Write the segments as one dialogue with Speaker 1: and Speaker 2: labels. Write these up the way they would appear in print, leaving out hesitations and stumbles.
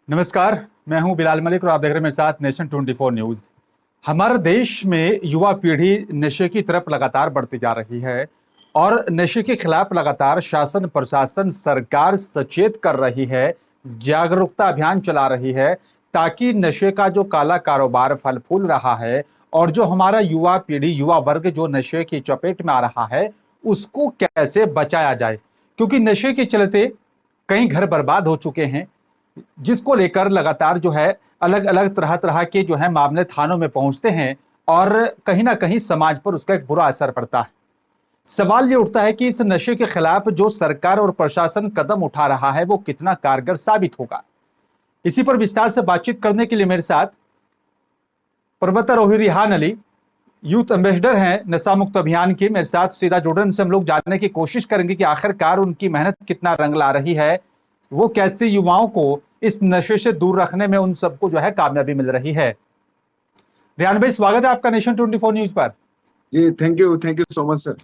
Speaker 1: नमस्कार। मैं हूं बिलाल मलिक और आप देख रहे हैं मेरे साथ नेशन 24 न्यूज। हमारे देश में युवा पीढ़ी नशे की तरफ लगातार बढ़ती जा रही है और नशे के खिलाफ लगातार शासन प्रशासन सरकार सचेत कर रही है, जागरूकता अभियान चला रही है ताकि नशे का जो काला कारोबार फल फूल रहा है और जो हमारा युवा पीढ़ी युवा वर्ग जो नशे की चपेट में आ रहा है उसको कैसे बचाया जाए, क्योंकि नशे के चलते कई घर बर्बाद हो चुके हैं, जिसको लेकर लगातार जो है अलग अलग तरह तरह के जो है मामले थानों में पहुंचते हैं और कहीं ना कहीं समाज पर उसका एक बुरा असर पड़ता है। सवाल ये उठता है कि इस नशे के खिलाफ जो सरकार और प्रशासन कदम उठा रहा है वो कितना कारगर साबित होगा। इसी पर विस्तार से बातचीत करने के लिए मेरे साथ पर्वतारोही रिहान अली, यूथ एम्बेसडर हैं नशा मुक्त अभियान के, मेरे साथ सीधा जुड़ने से हम लोग जानने की कोशिश करेंगे कि आखिरकार उनकी मेहनत कितना रंग ला रही है, वो कैसे युवाओं को इस नशे से दूर रखने में उन सबको जो है कामयाबी मिल रही है। रियान भाई, स्वागत है आपका नेशन 24 न्यूज पर।
Speaker 2: जी thank you so much sir.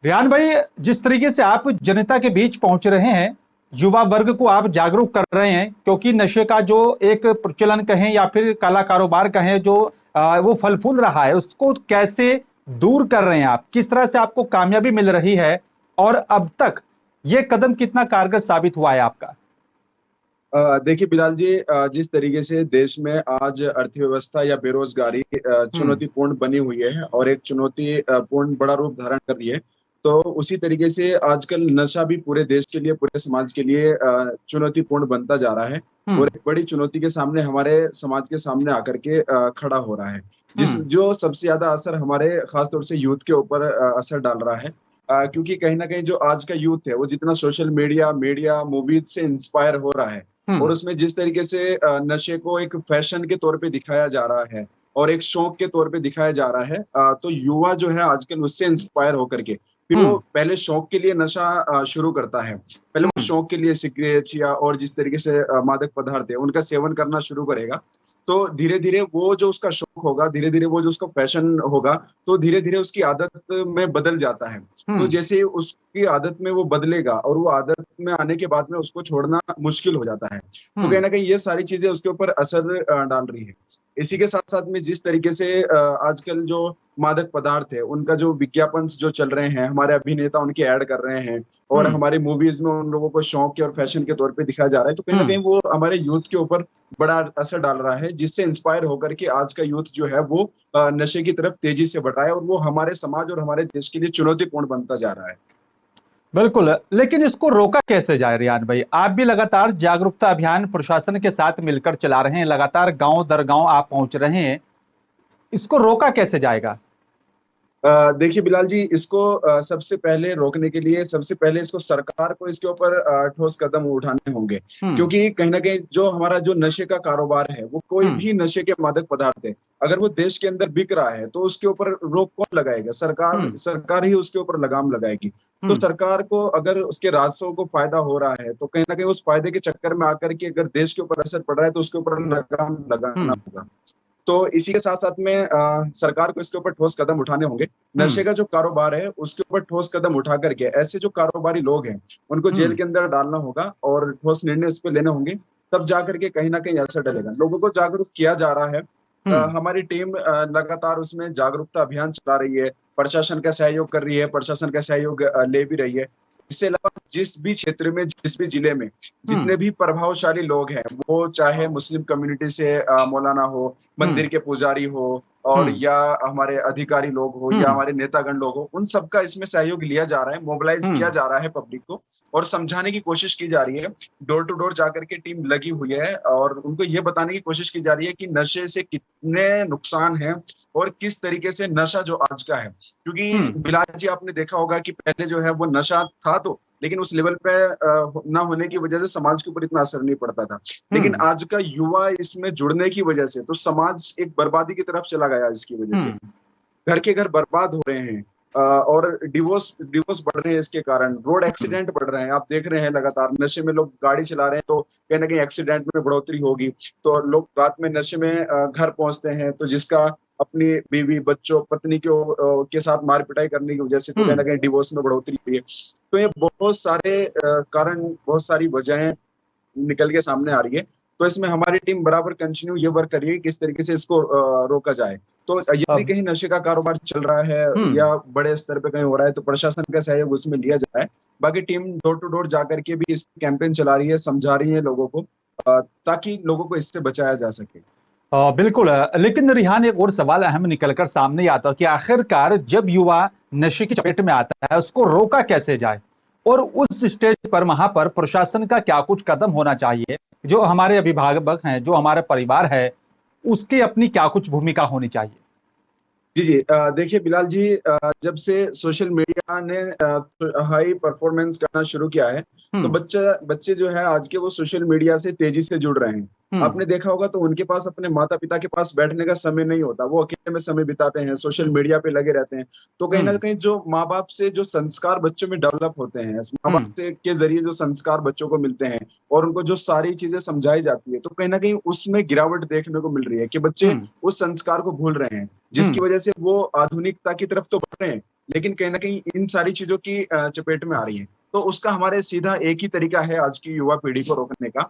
Speaker 1: Riyan भाई, जिस तरीके से आप जनता के बीच पहुंच रहे हैं, युवा वर्ग को आप जागरूक कर रहे हैं, क्योंकि नशे का जो एक प्रचलन कहें या फिर काला कारोबार कहें जो वो फल फूल रहा है उसको कैसे दूर कर रहे हैं आप, किस तरह से आपको कामयाबी मिल रही है और अब तक ये कदम कितना कारगर साबित हुआ है आपका।
Speaker 2: देखिए बिलाल जी, जिस तरीके से देश में आज अर्थव्यवस्था या बेरोजगारी चुनौतीपूर्ण बनी हुई है और एक चुनौती पूर्ण बड़ा रूप धारण कर रही है, तो उसी तरीके से आजकल नशा भी पूरे देश के लिए, पूरे समाज के लिए चुनौतीपूर्ण बनता जा रहा है और एक बड़ी चुनौती के सामने हमारे समाज के सामने आकर के खड़ा हो रहा है, जो सबसे ज्यादा असर हमारे खासतौर से यूथ के ऊपर असर डाल रहा है। क्योंकि कहीं ना कहीं जो आज का यूथ है वो जितना सोशल मीडिया मूवीज से इंस्पायर हो रहा है और उसमें जिस तरीके से नशे को एक फैशन के तौर पे दिखाया जा रहा है और एक शौक के तौर पे दिखाया जा रहा है, तो युवा जो है आजकल उससे इंस्पायर होकर के फिर वो पहले शौक के लिए नशा शुरू करता है। पहले वो शौक के लिए सिगरेट या और जिस तरीके से मादक पदार्थ है उनका सेवन करना शुरू करेगा, तो धीरे धीरे वो जो उसका शौक होगा, धीरे धीरे वो जो उसका पैशन होगा, तो धीरे धीरे उसकी आदत में बदल जाता है। तो जैसे उसकी आदत में वो बदलेगा और वो आदत में आने के बाद में उसको छोड़ना मुश्किल हो जाता है। तो कहीं ना कहीं ये सारी चीजें उसके ऊपर असर डाल रही है। इसी के साथ साथ में जिस तरीके से आजकल जो मादक पदार्थ है उनका जो विज्ञापन जो चल रहे हैं, हमारे अभिनेता उनकी ऐड कर रहे हैं और हमारी मूवीज में उन लोगों को शौक के और फैशन के तौर पे दिखाया जा रहा है, तो कहीं ना कहीं वो हमारे यूथ के ऊपर बड़ा असर डाल रहा है, जिससे इंस्पायर होकर के आज का यूथ जो है वो नशे की तरफ तेजी से बढ़ रहा है और वो हमारे समाज और हमारे देश के लिए चुनौतीपूर्ण बनता जा रहा है।
Speaker 1: बिल्कुल, लेकिन इसको रोका कैसे जाए रियान भाई? आप भी लगातार जागरूकता अभियान प्रशासन के साथ मिलकर चला रहे हैं, लगातार गांव दर गांव आप पहुंच रहे हैं, इसको रोका कैसे जाएगा?
Speaker 2: देखिए बिलाल जी, इसको सबसे पहले रोकने के लिए सबसे पहले इसको सरकार को इसके ऊपर ठोस कदम उठाने होंगे, क्योंकि कहीं ना कहीं जो हमारा जो नशे का कारोबार है वो कोई भी नशे के मादक पदार्थ है, अगर वो देश के अंदर बिक रहा है तो उसके ऊपर रोक कौन लगाएगा? सरकार ही उसके ऊपर लगाम लगाएगी। तो सरकार को अगर उसके राजस्व को फायदा हो रहा है तो कहीं ना कहीं उस फायदे के चक्कर में आकर के अगर देश के ऊपर असर पड़ रहा है तो उसके ऊपर लगाम लगाना होगा। तो इसी के साथ साथ में सरकार को इसके ऊपर ठोस कदम उठाने होंगे। नशे का जो कारोबार है उसके ऊपर ठोस कदम उठा करके ऐसे जो कारोबारी लोग हैं उनको जेल के अंदर डालना होगा और ठोस निर्णय इस पे लेने होंगे, तब जाकर के कहीं ना कहीं असर डलेगा। लोगों को जागरूक किया जा रहा है। हमारी टीम लगातार उसमें जागरूकता अभियान चला रही है, प्रशासन का सहयोग कर रही है, प्रशासन का सहयोग ले भी रही है। इससे अलावा जिस भी क्षेत्र में, जिस भी जिले में जितने भी प्रभावशाली लोग हैं, वो चाहे मुस्लिम कम्युनिटी से मौलाना हो, मंदिर के पुजारी हो और या हमारे अधिकारी लोग हो या हमारे नेतागण लोग हो, उन सबका इसमें सहयोग लिया जा रहा है, मोबिलाइज किया जा रहा है पब्लिक को और समझाने की कोशिश की जा रही है। डोर टू डोर जाकर के टीम लगी हुई है और उनको ये बताने की कोशिश की जा रही है कि नशे से कितने नुकसान हैं और किस तरीके से नशा जो आज का है, क्योंकि बिलाल जी आपने देखा होगा कि पहले जो है वो नशा था तो, लेकिन उस लेवल पे ना होने की वजह से समाज के ऊपर इतना असर नहीं पड़ता था, लेकिन आज का युवा इसमें जुड़ने की वजह से तो समाज एक बर्बादी की तरफ चला गया। इसकी वजह से घर के घर बर्बाद हो रहे हैं और डिवोर्स बढ़ रहे हैं, इसके कारण रोड एक्सीडेंट बढ़ रहे हैं। आप देख रहे हैं लगातार नशे में लोग गाड़ी चला रहे हैं तो कहीं ना कहीं एक्सीडेंट में बढ़ोतरी होगी। तो लोग रात में नशे में घर पहुंचते हैं तो जिसका अपनी बीवी बच्चों पत्नी के साथ मार पिटाई करने की वजह से तो कहीं ना कहीं डिवोर्स में बढ़ोतरी हुई है। तो ये बहुत सारे कारण, बहुत सारी वजहें निकल के सामने आ रही है। तो इसमें हमारी टीम बराबर कंटिन्यू ये वर्क कर रही है कि किस तरीके से इसको रोका जाए। तो यदि
Speaker 1: अब
Speaker 2: कहीं नशे का कारोबार चल रहा है या बड़े स्तर पे कहीं हो रहा है तो प्रशासन का सहयोग उसमें लिया जाए। बाकी टीम डोर टू डोर जा करके भी इस कैंपेन चला रही है, समझा रही है लोगों को, ताकि लोगों को इससे बचाया जा सके।
Speaker 1: बिल्कुल लेकिन रिहान एक और सवाल अहम निकलकर सामने आता है कि आखिरकार जब युवा नशे की चपेट में आता है उसको रोका कैसे जाए, और उस स्टेज पर वहां पर प्रशासन का क्या कुछ कदम होना चाहिए, जो हमारे अभिभावक हैं, जो हमारा परिवार है, उसकी अपनी क्या कुछ भूमिका होनी चाहिए।
Speaker 2: जी, जी। देखिए बिलाल जी, जब से सोशल मीडिया ने हाई परफॉर्मेंस करना शुरू किया है, तो
Speaker 1: हम्म।
Speaker 2: बच्चे जो है आज के वो सोशल मीडिया से तेजी से जुड़ रहे हैं।
Speaker 1: हम्म।
Speaker 2: आपने देखा होगा तो उनके पास अपने माता-पिता के पास बैठने का समय नहीं होता। वो अकेले में समय बिताते हैं, सोशल मीडिया पे लगे रहते हैं। तो कहीं न
Speaker 1: हम्म।
Speaker 2: कहीं जो माँ-बाप से जो संस्कार बच्चों में डेवलप होते हैं, माँ-बाप
Speaker 1: हम्म।
Speaker 2: से के ज़रिए जो संस्कार बच्चों को मिलते हैं और उनको जो सारी चीज़ें समझाई जाती है, तो कहीं न कहीं उसमें गिरावट देखने को मिल रही है कि बच्चे
Speaker 1: हम्म।
Speaker 2: उस संस्कार को भूल रहे हैं। जिसकी
Speaker 1: हम्म।
Speaker 2: वजह से वो आधुनिकता की तरफ तो बढ़ रहे हैं, लेकिन कहीं न कहीं इन सारी चीज़ों की चपेट में आ रही हैं। तो उसका हमारे सीधा एक ही तरीका है आज की युवा पीढ़ी को रोकने का,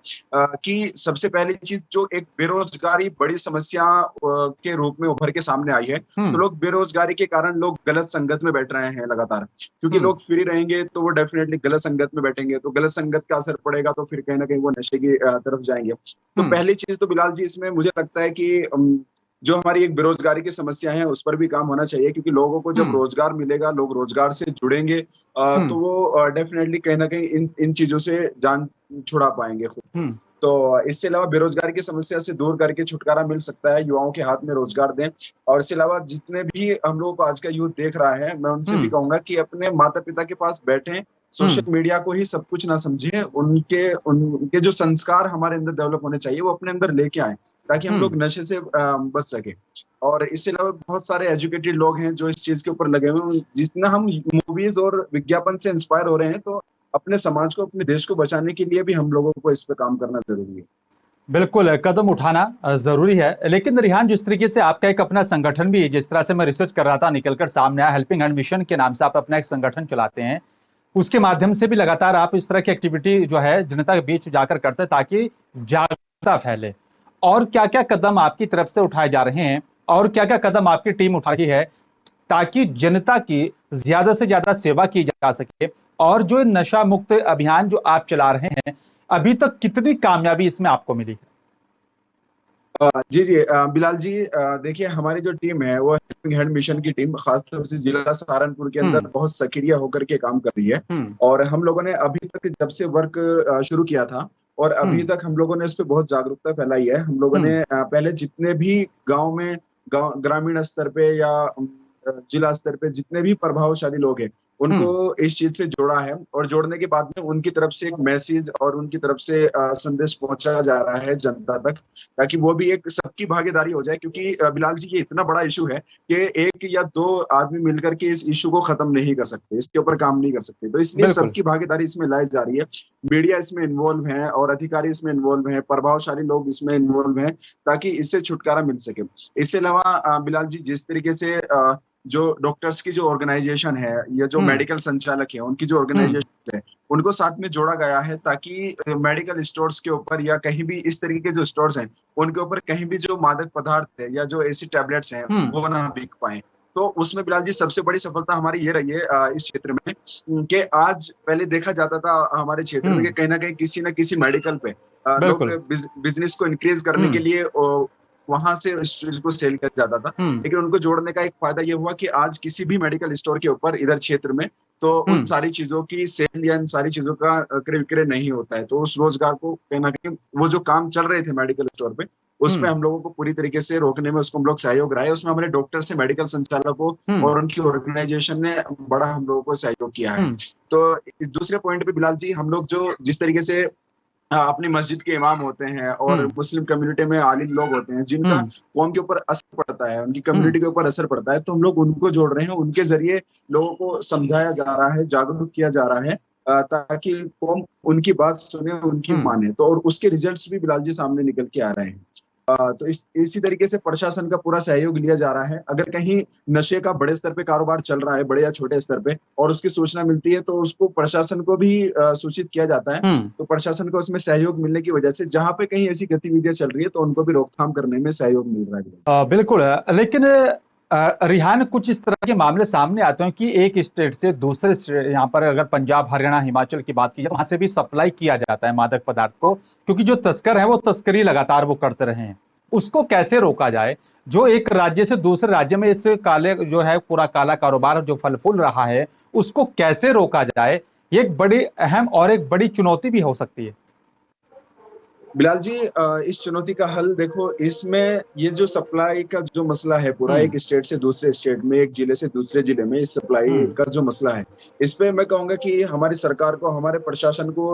Speaker 2: कि सबसे पहली चीज़ जो एक बेरोज़गारी बड़ी समस्या के रूप में उभर के सामने आई है। तो
Speaker 1: हम्म।
Speaker 2: लोग बेरोज़गारी के कारण लोग गलत संगत में बैठ रहे हैं लगातार। क्योंकि
Speaker 1: हम्म।
Speaker 2: लोग फ्री रहेंगे तो वो डेफ़िनेटली गलत संगत में बैठेंगे, तो गलत संगत का असर पड़ेगा तो फिर कहीं न कहीं वो नशे की तरफ जाएँगे। तो
Speaker 1: हम्म।
Speaker 2: पहली चीज़ तो बिलाल जी इसमें मुझे लगता है कि जो हमारी एक बेरोज़गारी की समस्या है, उस पर भी काम होना चाहिए, क्योंकि लोगों को जब
Speaker 1: हम्म।
Speaker 2: रोज़गार मिलेगा, लोग रोज़गार से जुड़ेंगे, तो
Speaker 1: हम्म।
Speaker 2: वो डेफ़िनेटली कहीं न कहीं इन इन चीज़ों से जान छुड़ा पाएँगे खुद की।
Speaker 1: हम्म।
Speaker 2: तो इससे अलावा बेरोज़गारी की समस्या से दूर करके छुटकारा मिल सकता है, युवाओं के हाथ में रोज़गार दें। और इसके अलावा जितने भी हम लोगों को आज का यूथ देख रहा है, मैं उनसे भी
Speaker 1: हम्म।
Speaker 2: कहूँगा कि अपने माता-पिता के पास बैठें,
Speaker 1: हम्म।
Speaker 2: सोशल मीडिया को ही सब कुछ ना समझें, उनके उनके जो संस्कार हमारे अंदर डेवलप होने चाहिए, वो अपने अंदर लेके आएँ, ताकि हम
Speaker 1: हम्म।
Speaker 2: लोग नशे से बच सकें। और इसके अलावा बहुत सारे एजुकेटेड लोग हैं जो इस चीज़ के ऊपर लगे हुए हैं। जितना हम मूवीज़ और विज्ञापन से इंस्पायर हो रहे हैं, तो अपने समाज को, अपने देश को बचाने के लिए भी हम लोगों को इस पे काम करना ज़रूरी है।
Speaker 1: बिल्कुल, कदम उठाना ज़रूरी है। लेकिन रिहान, जिस तरीके से आपका एक अपना संगठन भी, जिस तरह से मैं रिसर्च कर रहा था, निकल कर सामने आया, हेल्पिंग हैंड मिशन के नाम से आप अपना एक संगठन चलाते हैं। उसके माध्यम से भी लगातार आप इस तरह की एक्टिविटी जो है जनता के बीच जाकर करते हैं ताकि जागरूकता फैले। और क्या-क्या कदम आपकी तरफ से उठाए जा रहे हैं और क्या-क्या कदम आपकी टीम उठा रही है ताकि जनता की ज़्यादा से ज़्यादा सेवा की जा सके? और जो नशा मुक्त अभियान जो आप चला रहे हैं, अभी तक कितनी कामयाबी इसमें आपको मिली है?
Speaker 2: जी, जी। बिलाल जी, देखिए हमारी जो टीम है वो हेल्पिंग हैंड मिशन की टीम खास तौर से जिला सहारनपुर के अंदर
Speaker 1: हुँ।
Speaker 2: बहुत सक्रिय होकर के काम कर रही है।
Speaker 1: हुँ।
Speaker 2: और हम लोगों ने अभी तक जब से वर्क शुरू किया था और अभी
Speaker 1: हुँ।
Speaker 2: तक हम लोगों ने इस पे बहुत जागरूकता फैलाई है। हम लोगों
Speaker 1: हुँ।
Speaker 2: ने पहले जितने भी गाँव में ग्रामीण स्तर पे या जिला स्तर पे जितने भी प्रभावशाली लोग हैं,
Speaker 1: हुँ।
Speaker 2: उनको इस चीज़ से जोड़ा है और जोड़ने के बाद में उनकी तरफ से एक मैसेज और उनकी तरफ से संदेश पहुँचाया जा रहा है जनता तक, ताकि वो भी एक सबकी भागीदारी हो जाए, क्योंकि बिलाल जी ये इतना बड़ा इश्यू है कि 1 या 2 आदमी मिलकर के इस इश्यू को खत्म नहीं कर सकते, इसके ऊपर काम नहीं कर सकते। तो इसलिए
Speaker 1: बिल्कुल।
Speaker 2: सबकी भागीदारी इसमें लाई जा रही है। मीडिया इसमें इन्वॉल्व है और अधिकारी इसमें इन्वॉल्व हैं, प्रभावशाली लोग इसमें इन्वॉल्व हैं, ताकि इससे छुटकारा मिल सके। इससे अलावा बिलाल जी जिस तरीके से जो डॉक्टर्स की जो ऑर्गेनाइजेशन है या जो
Speaker 1: हुँ।
Speaker 2: मेडिकल संचालक है, उनकी जो
Speaker 1: हुँ।
Speaker 2: ऑर्गेनाइजेशन है, उनको साथ में जोड़ा गया है, ताकि मेडिकल स्टोर्स के ऊपर या कहीं भी इस तरीके के जो स्टोर्स हैं, उनके ऊपर कहीं भी जो मादक पदार्थ है या जो ऐसी टैबलेट्स हैं,
Speaker 1: हुँ।
Speaker 2: वो ना बिक पाएँ। तो उसमें बिलाल जी सबसे बड़ी सफलता हमारी ये रही है इस क्षेत्र में, कि आज पहले देखा जाता था हमारे क्षेत्र में कि
Speaker 1: हुँ।
Speaker 2: कहीं न कहीं किसी न किसी मेडिकल पे लोग
Speaker 1: बिल्कुल।
Speaker 2: बिज़नेस को इंक्रीज़ करने के
Speaker 1: हुँ।
Speaker 2: लिए वहाँ से इस चीज़ को सेल किया जाता था।
Speaker 1: हुँ।
Speaker 2: लेकिन उनको जोड़ने का एक फ़ायदा ये हुआ कि आज किसी भी मेडिकल स्टोर के ऊपर इधर क्षेत्र में तो उन
Speaker 1: हुँ।
Speaker 2: सारी चीज़ों की सेल या इन सारी चीज़ों का क्रय-विक्रय नहीं होता है। तो उस रोज़गार को कहीं न कहीं वो जो काम चल रहे थे मेडिकल स्टोर पे, उसमें
Speaker 1: हुँ।
Speaker 2: हम लोगों को पूरी तरीके से रोकने में उसको हम लोग सहयोग रहा है। उसमें हमारे डॉक्टर से मेडिकल संचालकों
Speaker 1: हुँ।
Speaker 2: और उनकी ऑर्गेनाइज़ेशन ने बड़ा हम लोगों को सहयोग किया है।
Speaker 1: हुँ।
Speaker 2: तो इस दूसरे पॉइंट पे बिलाल जी हम लोग जो जिस तरीके से अपनी मस्जिद के इमाम होते हैं और
Speaker 1: हुँ।
Speaker 2: मुस्लिम कम्युनिटी में आलिम लोग होते हैं, जिनका
Speaker 1: हुँ।
Speaker 2: कौम के ऊपर असर पड़ता है, उनकी
Speaker 1: हुँ।
Speaker 2: कम्युनिटी के ऊपर असर पड़ता है, तो हम लोग उनको जोड़ रहे हैं। उनके ज़रिए लोगों को समझाया जा रहा है, जागरूक किया जा रहा है, ताकि कौम उनकी बात सुने, उनकी
Speaker 1: हुँ।
Speaker 2: माने। तो और उसके रिज़ल्ट्स भी बिलाल जी सामने निकल के आ रहे हैं। तो इसी तरीके से प्रशासन का पूरा सहयोग लिया जा रहा है। अगर कहीं नशे का बड़े स्तर पे कारोबार चल रहा है, बड़े या छोटे स्तर पे, और उसकी सूचना मिलती है तो उसको प्रशासन को भी सूचित किया जाता है।
Speaker 1: हम्म।
Speaker 2: तो प्रशासन को उसमें सहयोग मिलने की वजह से जहां पे कहीं ऐसी गतिविधियां चल रही है तो उनको भी रोकथाम करने में सहयोग मिल रहा है।
Speaker 1: बिल्कुल लेकिन रिहान कुछ इस तरह के मामले सामने आते हैं कि एक स्टेट से दूसरे यहाँ पर अगर पंजाब हरियाणा हिमाचल की बात की जाए वहां से भी सप्लाई किया जाता है मादक पदार्थ को, क्योंकि जो तस्कर है वो तस्करी लगातार वो करते रहे हैं। उसको कैसे रोका जाए? जो एक राज्य से दूसरे राज्य में इस काले जो है पूरा काला कारोबार जो फल फूल रहा है उसको कैसे रोका जाए, ये एक बड़ी अहम और एक बड़ी चुनौती भी हो सकती है।
Speaker 2: बिलाल जी, इस चुनौती का हल देखो, इसमें ये जो सप्लाई का जो मसला है पूरा,
Speaker 1: हम्म।
Speaker 2: एक स्टेट से दूसरे स्टेट में, एक जिले से दूसरे जिले में इस सप्लाई
Speaker 1: हम्म।
Speaker 2: का जो मसला है, इस पे मैं कहूंगा कि हमारी सरकार को, हमारे प्रशासन को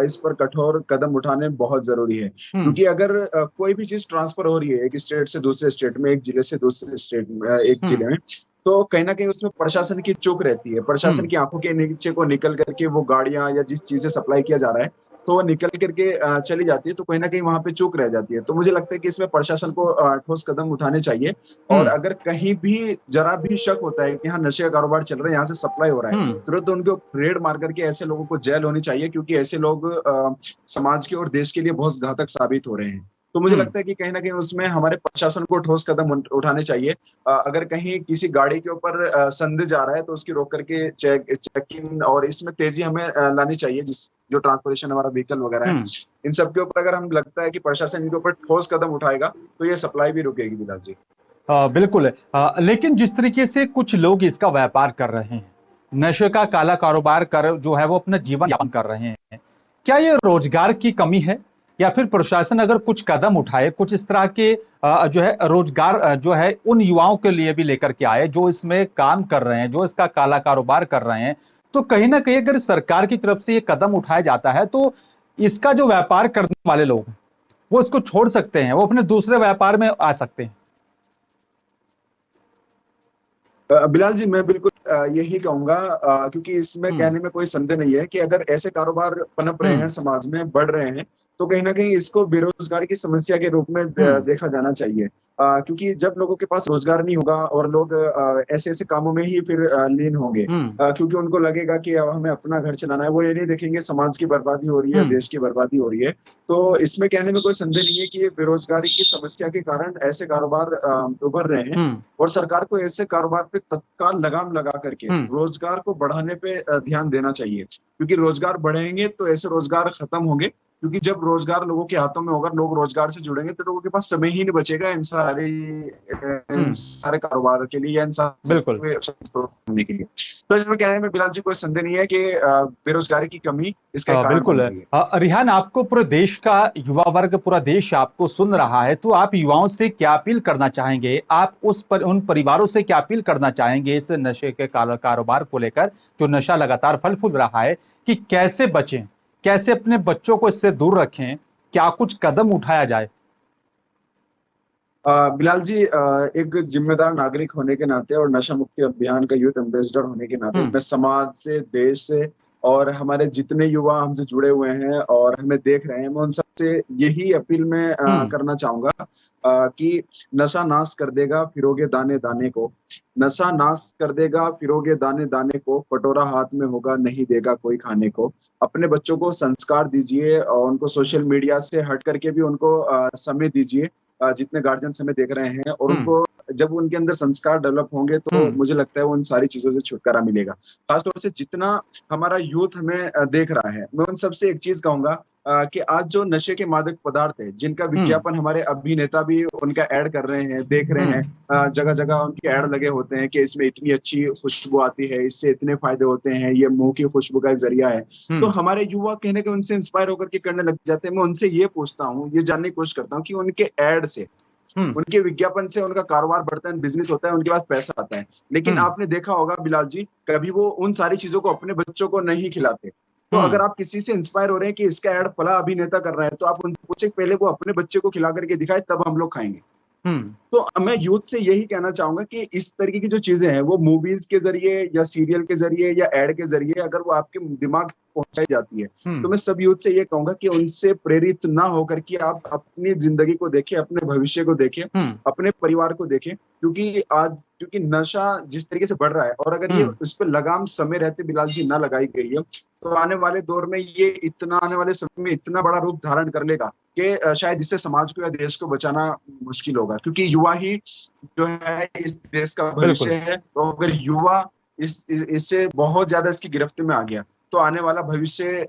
Speaker 2: इस पर कठोर कदम उठाने बहुत जरूरी है।
Speaker 1: हम्म।
Speaker 2: क्योंकि अगर कोई भी चीज ट्रांसफर हो रही है एक स्टेट से दूसरे स्टेट में, एक जिले से दूसरे स्टेट में, एक जिले
Speaker 1: हम्म।
Speaker 2: में, तो कहीं ना कहीं उसमें प्रशासन की चूक रहती है। प्रशासन
Speaker 1: हम्म।
Speaker 2: की आंखों के नीचे को निकल करके वो गाड़ियां या जिस चीज से सप्लाई किया जा रहा है तो वो निकल करके चली जाती है, तो कहीं ना कहीं वहां पे चूक रह जाती है। तो मुझे लगता है कि इसमें प्रशासन को ठोस कदम उठाने चाहिए। और
Speaker 1: हम्म।
Speaker 2: अगर कहीं भी जरा भी शक होता है कि यहाँ नशे का कारोबार चल रहा है, यहाँ से सप्लाई हो रहा है,
Speaker 1: हम्म।
Speaker 2: तुरंत उनको रेड मार करके ऐसे लोगों को जेल होनी चाहिए, क्योंकि ऐसे लोग समाज के और देश के लिए बहुत घातक साबित हो रहे हैं। तो मुझे
Speaker 1: हम्म।
Speaker 2: लगता है कि कहीं ना कहीं उसमें हमारे प्रशासन को ठोस कदम उठाने चाहिए। अगर कहीं किसी गाड़ी के ऊपर संदेह जा रहा है तो उसकी रोक करके चेकिंग और इसमें तेजी हमें लानी चाहिए, जिस जो ट्रांसपोर्टेशन हमारा व्हीकल वगैरह है,
Speaker 1: हम्म।
Speaker 2: इन सब के ऊपर अगर हम लगता है कि प्रशासन इनके ऊपर ठोस कदम उठाएगा तो ये सप्लाई भी रुकेगी बिलाल जी।
Speaker 1: बिल्कुल लेकिन जिस तरीके से कुछ लोग इसका व्यापार कर रहे हैं, नशे का काला कारोबार कर जो है वो अपना जीवन यापन कर रहे हैं, क्या ये रोजगार की कमी है या फिर प्रशासन अगर कुछ कदम उठाए, कुछ इस तरह के जो है रोजगार जो है उन युवाओं के लिए भी लेकर के आए जो इसमें काम कर रहे हैं, जो इसका काला कारोबार कर रहे हैं, तो कहीं ना कहीं अगर सरकार की तरफ से ये कदम उठाया जाता है तो इसका जो व्यापार करने वाले लोग हैं, वो इसको छोड़ सकते हैं, वो अपने दूसरे व्यापार में आ सकते हैं।
Speaker 2: बिलाल जी, मैं बिल्कुल यही कहूंगा, क्योंकि इसमें
Speaker 1: हम्म।
Speaker 2: कहने में कोई संदेह नहीं है कि अगर ऐसे कारोबार पनप रहे हैं,
Speaker 1: हम्म।
Speaker 2: समाज में बढ़ रहे हैं, तो कहीं ना कहीं इसको बेरोजगारी की समस्या के रूप में
Speaker 1: हम्म।
Speaker 2: देखा जाना चाहिए। क्योंकि जब लोगों के पास रोजगार नहीं होगा और लोग ऐसे ऐसे कामों में ही फिर लीन होंगे,
Speaker 1: हम्म।
Speaker 2: क्योंकि उनको लगेगा कि अब हमें अपना घर चलाना है, वो ये नहीं देखेंगे समाज की बर्बादी हो रही है,
Speaker 1: हम्म।
Speaker 2: देश की बर्बादी हो रही है। तो इसमें कहने में कोई संदेह नहीं है कि ये बेरोजगारी की समस्या के कारण ऐसे कारोबार उभर रहे हैं।
Speaker 1: हम्म।
Speaker 2: और सरकार को ऐसे कारोबार पे तत्काल लगाम लगा करके
Speaker 1: हम्म।
Speaker 2: रोजगार को बढ़ाने पे ध्यान देना चाहिए, क्योंकि रोजगार बढ़ेंगे तो ऐसे रोजगार खत्म होंगे। क्योंकि जब रोजगार लोगों के हाथों में होगा, लोग रोजगार से जुड़ेंगे, तो लोगों के पास समय ही नहीं बचेगा इन
Speaker 1: हम्म।
Speaker 2: सारे कारोबार के लिए या इन
Speaker 1: बिल्कुल।
Speaker 2: सारे करने के लिए। तो इसमें कहने में बिलाल जी कोई संदेह नहीं है कि बेरोजगारी की कमी इसका एक कारण
Speaker 1: बिल्कुल
Speaker 2: बन रही है।
Speaker 1: रिहान, आपको पूरे देश का युवा वर्ग, पूरा देश आपको सुन रहा है, तो आप युवाओं से क्या अपील करना चाहेंगे? आप उन परिवारों से क्या अपील करना चाहेंगे इस नशे के कारोबार को लेकर, जो नशा लगातार फल फूल रहा है, कि कैसे बचें, कैसे अपने बच्चों को इससे दूर रखें, क्या कुछ कदम उठाया जाए?
Speaker 2: बिलाल जी, एक जिम्मेदार नागरिक होने के नाते और नशा मुक्ति अभियान का यूथ एम्बेसडर होने के नाते
Speaker 1: हम्म।
Speaker 2: मैं समाज से, देश से और हमारे जितने युवा हमसे जुड़े हुए हैं और हमें देख रहे हैं, मैं उन सबसे यही अपील में
Speaker 1: हम्म।
Speaker 2: करना चाहूंगा कि नशा नाश कर देगा फिरोगे दाने दाने को। नशा नाश कर देगा फिरोगे दाने दाने को, कटोरा हाथ में होगा नहीं देगा कोई खाने को। अपने बच्चों को संस्कार दीजिए और उनको सोशल मीडिया से हट करके भी उनको समय दीजिए, जितने गार्जियन हमें देख रहे हैं, और
Speaker 1: हम्म।
Speaker 2: उनको जब उनके अंदर संस्कार डेवलप होंगे तो
Speaker 1: हम्म।
Speaker 2: मुझे लगता है वो उन सारी चीजों से छुटकारा मिलेगा। खासतौर से जितना हमारा यूथ हमें देख रहा है, मैं उन सबसे एक चीज कहूंगा कि आज जो नशे के मादक पदार्थ है, जिनका
Speaker 1: हम्म।
Speaker 2: विज्ञापन हमारे अभिनेता भी उनका ऐड कर रहे हैं, देख रहे
Speaker 1: हम्म।
Speaker 2: हैं, जगह जगह उनके ऐड लगे होते हैं कि इसमें इतनी अच्छी खुशबू आती है, इससे इतने फायदे होते हैं, ये मुंह की खुशबू का एक जरिया है। तो
Speaker 1: हम्म।
Speaker 2: हमारे युवा कहने के उनसे इंस्पायर होकर के करने लग जाते हैं। मैं उनसे ये पूछता हूँ, ये जानने की कोशिश करता हूँ कि उनके ऐड से,
Speaker 1: हम्म।
Speaker 2: उनके विज्ञापन से उनका कारोबार बढ़ता है, बिजनेस होता है, उनके पास पैसा आता है। लेकिन
Speaker 1: हम्म।
Speaker 2: आपने देखा होगा बिलाल जी, कभी वो उन सारी चीजों को अपने बच्चों को नहीं खिलाते। तो
Speaker 1: हम्म।
Speaker 2: अगर आप किसी से इंस्पायर हो रहे हैं कि इसका ऐड फला अभिनेता कर रहा है, तो आप उनसे पूछे पहले वो अपने बच्चे को खिला करके दिखाए, तब हम लोग खाएंगे। तो मैं यूथ से यही कहना चाहूंगा कि इस तरीके की जो चीजें हैं वो मूवीज के जरिए या सीरियल के जरिए या एड के जरिए अगर वो आपके दिमाग पहुंचाई जाती है तो मैं सब यूथ से ये कहूंगा कि उनसे प्रेरित ना होकर कि आप अपनी जिंदगी को देखें, अपने भविष्य को देखें, अपने परिवार को देखें, क्योंकि नशा जिस तरीके से बढ़ रहा है और अगर ये इस पर लगाम समय रहते बिलाल जी ना लगाई गई है तो आने वाले दौर में आने वाले समय में इतना बड़ा रूप धारण कर लेगा कि शायद इससे समाज को या देश को बचाना मुश्किल होगा, क्योंकि युवा ही जो है इस देश का भविष्य है। तो अगर युवा इससे बहुत ज्यादा इसकी गिरफ्त में आ गया तो आने वाला भविष्य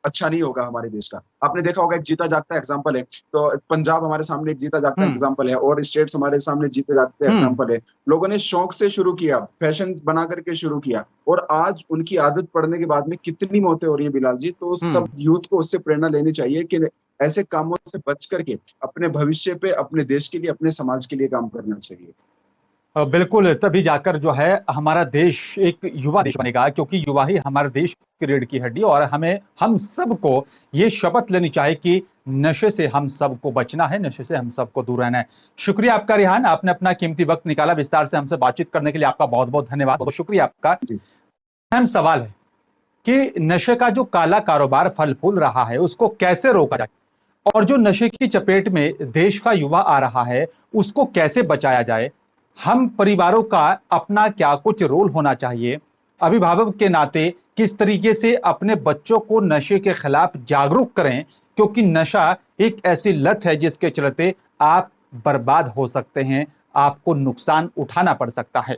Speaker 2: अच्छा नहीं होगा हमारे देश का। आपने देखा होगा एक जीता जागता एग्जांपल है, तो पंजाब हमारे सामने एक जीता जागता एग्जांपल है और स्टेट्स हमारे सामने जीते जागते एग्जांपल है। लोगों ने शौक से शुरू किया, फैशन बना करके शुरू किया और आज उनकी आदत पड़ने के बाद में कितनी मौतें हो रही है बिलाल जी। तो सब यूथ को उससे प्रेरणा लेनी चाहिए कि ऐसे कामों से बच करके अपने भविष्य पे, अपने देश के लिए, अपने समाज के लिए काम करना चाहिए।
Speaker 1: बिल्कुल, तभी जाकर जो है हमारा देश एक युवा देश बनेगा, क्योंकि युवा ही हमारे देश की रीढ़ की हड्डी। और हम सबको ये शपथ लेनी चाहिए कि नशे से हम सबको बचना है, नशे से हम सबको दूर रहना है। शुक्रिया आपका रिहान, आपने अपना कीमती वक्त निकाला विस्तार से हमसे बातचीत करने के लिए। आपका बहुत बहुत धन्यवाद, बहुत शुक्रिया आपका। अहम सवाल है कि नशे का जो काला कारोबार फल फूल रहा है उसको कैसे रोका जाए, और जो नशे की चपेट में देश का युवा आ रहा है उसको कैसे बचाया जाए। हम परिवारों का अपना क्या कुछ रोल होना चाहिए, अभिभावक के नाते किस तरीके से अपने बच्चों को नशे के खिलाफ जागरूक करें, क्योंकि नशा एक ऐसी लत है जिसके चलते आप बर्बाद हो सकते हैं, आपको नुकसान उठाना पड़ सकता है।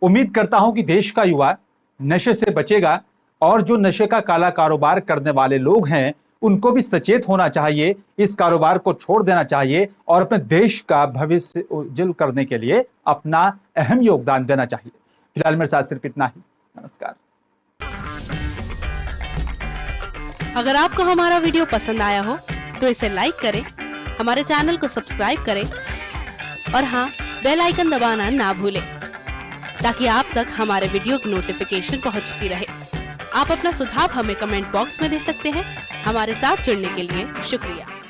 Speaker 1: उम्मीद करता हूं कि देश का युवा नशे से बचेगा और जो नशे का काला कारोबार करने वाले लोग हैं उनको भी सचेत होना चाहिए, इस कारोबार को छोड़ देना चाहिए और अपने देश का भविष्य उज्जवल करने के लिए अपना अहम योगदान देना चाहिए। फिलहाल मेरे साथ सिर्फ इतना ही। नमस्कार।
Speaker 3: अगर आपको हमारा वीडियो पसंद आया हो तो इसे लाइक करें, हमारे चैनल को सब्सक्राइब करें और हाँ, बेल आइकन दबाना ना भूलें ताकि आप तक हमारे वीडियो की नोटिफिकेशन पहुंचती रहे। आप अपना सुझाव हमें कमेंट बॉक्स में दे सकते हैं। हमारे साथ जुड़ने के लिए शुक्रिया।